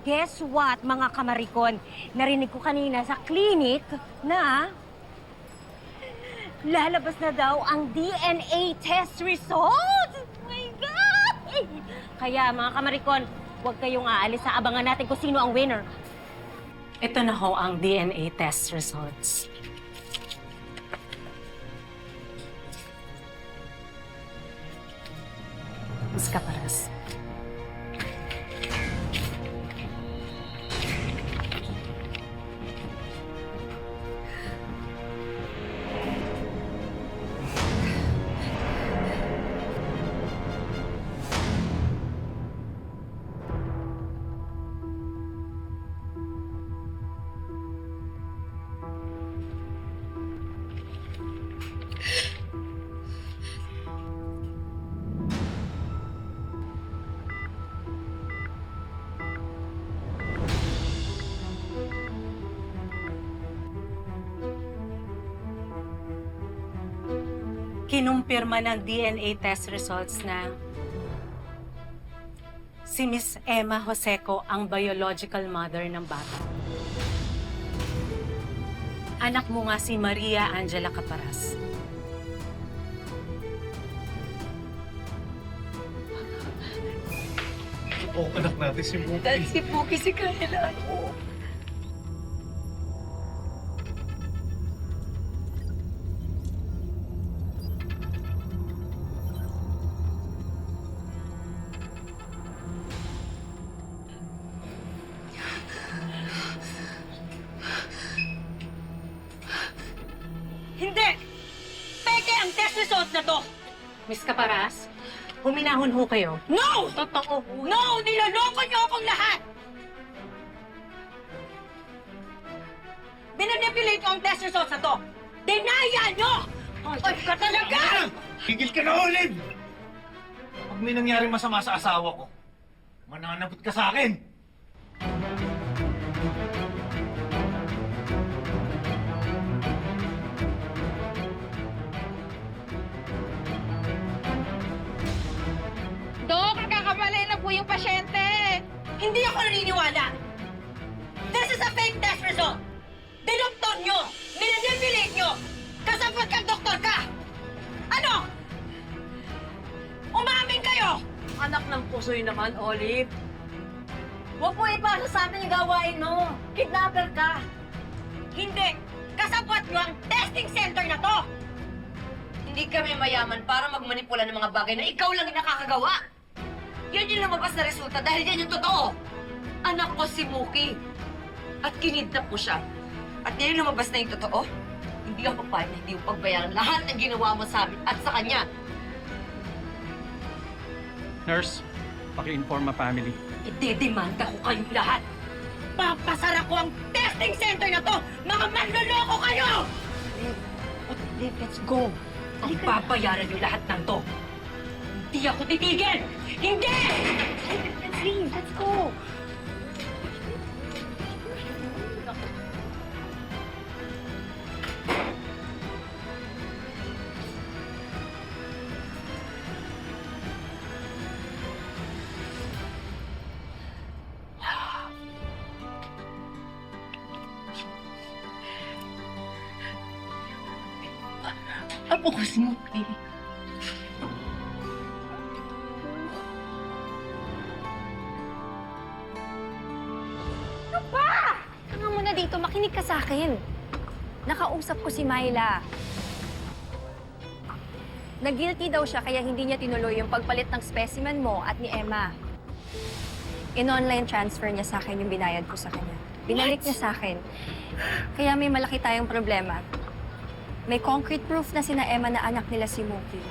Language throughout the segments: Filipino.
Guess what, mga kamarikon? Narinig ko kanina sa clinic na lalabas na daw ang DNA test result! Oh my God! Kaya, mga kamarikon, huwag kayong aalis sa abangan natin kung sino ang winner. Ito na ho ang DNA test results. Miss Caparas. Kinumpirma ng DNA test results na si Miss Emma Joseco ang biological mother ng bata. Anak mo nga si Maria Angela Caparas. Oo, anak natin si Muki. Dahil si Puki si Kayla. Hindi! Peke ang test result na to! Miss Caparas, huminahon ho kayo. No! Totoo ho. No! Niloloko niyo akong lahat! Binanipulate ko ang test results na to! Denial niyo! Ay, ka talaga! Higil ka na, Olive! Pag may nangyaring masama sa asawa ko, mananabot ka sa akin! Dok, nagkakamali na po yung pasyente. Hindi ako naniniwala! This is a fake test result! Dinoktor niyo! Minanipulate niyo! Kasabot kang doktor ka! Ano? Umamin kayo! Anak ng pusoy naman, Olive. Huwag mo ipasa sa amin yung gawain mo! Kidnapper ka! Hindi! Kasabot niyo ang testing center na to! Hindi kami mayaman para magmanipula ng mga bagay na ikaw lang yung nakakagawa. Yan yung lumabas na resulta dahil yan yung totoo. Anak ko si Muki. At kinidnap ko siya. At yan yung lumabas na yung totoo. Hindi ako papayag na hindi mo pagbayaran lahat ng ginawa mo sa amin at sa kanya. Nurse, paki-inform ang family. Idedemanda ko kayong lahat. Papasara ko ang testing center na to! Mga manloloko kayo! Liv, let's go. Ang babayaran yung lahat ng to. Hindi ako titigil! Hindi! Let's leave! Let's go! Apo ko si Muki. Tanga mo na dito, makinig ka sa akin. Nakausap ko si Myla. Nag-guilty daw siya kaya hindi niya tinuloy yung pagpalit ng specimen mo at ni Emma. In-online transfer niya sa akin yung binayad ko sa kanya. Binalik niya sa akin. Kaya may malaki tayong problema. May concrete proof na sina Emma na anak nila si Muki.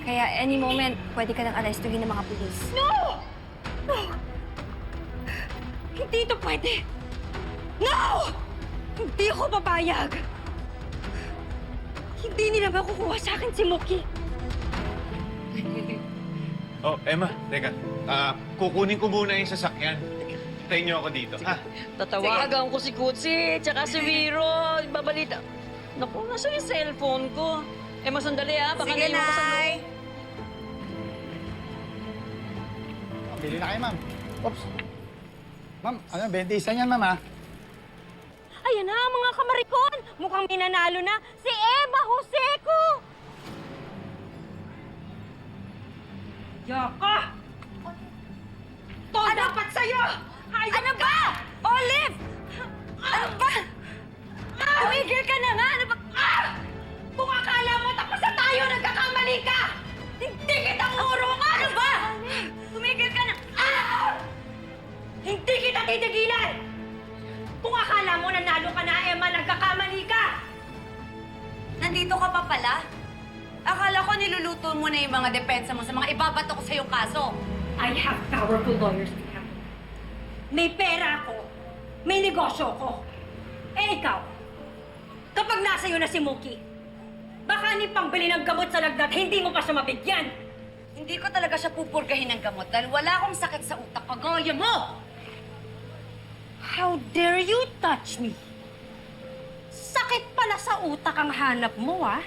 Kaya any moment, pwede ka nang arestuhin ng mga pulis. No! No! Hindi ito pwede! No! Hindi ako papayag! Hindi nila makukuha sa akin si Muki. Oh, Emma, teka. Kukunin ko muna yung sasakyan. Tayo niyo ako dito, ha? Tatawagan ko si Kutsi, tsaka si Viro. Babalita. Naku, nasa yung cellphone ko. Eh, masandali baka Sige, naiwan ko sa Nay! Bili na kayo, ma'am. Oops. Ma'am, ano, 20 isa niyan, ma'am, ha? Ayan na, mga kamarikon! Mukhang minanalo na si Emma Joseco! Yaka! To dapat sa'yo! Ano ba? Olive! Ano ba? Tumigil ka na nga! Ano ba? Kung akala mo tapos na tayo, nagkakamali ka! Hindi kita urong! Ano ba? Tumigil ka na! Hindi kita titigilan! Kung akala mo nanalo ka na, Emma, nagkakamali ka! Nandito ka pa pala? Akala ko niluluto mo na yung mga depensa mo sa mga ibabato ko sa iyong kaso. I have powerful lawyers to help. May pera ako. May negosyo ko. Eh ikaw, kapag nasa iyo na si Mookie, baka ni pangbili ng gamot sa lagnat, hindi mo pa siya mabigyan. Hindi ko talaga siya pupurgahin ng gamot dahil wala akong sakit sa utak kagaya mo! How dare you touch me? Sakit pala sa utak ang hanap mo, ah.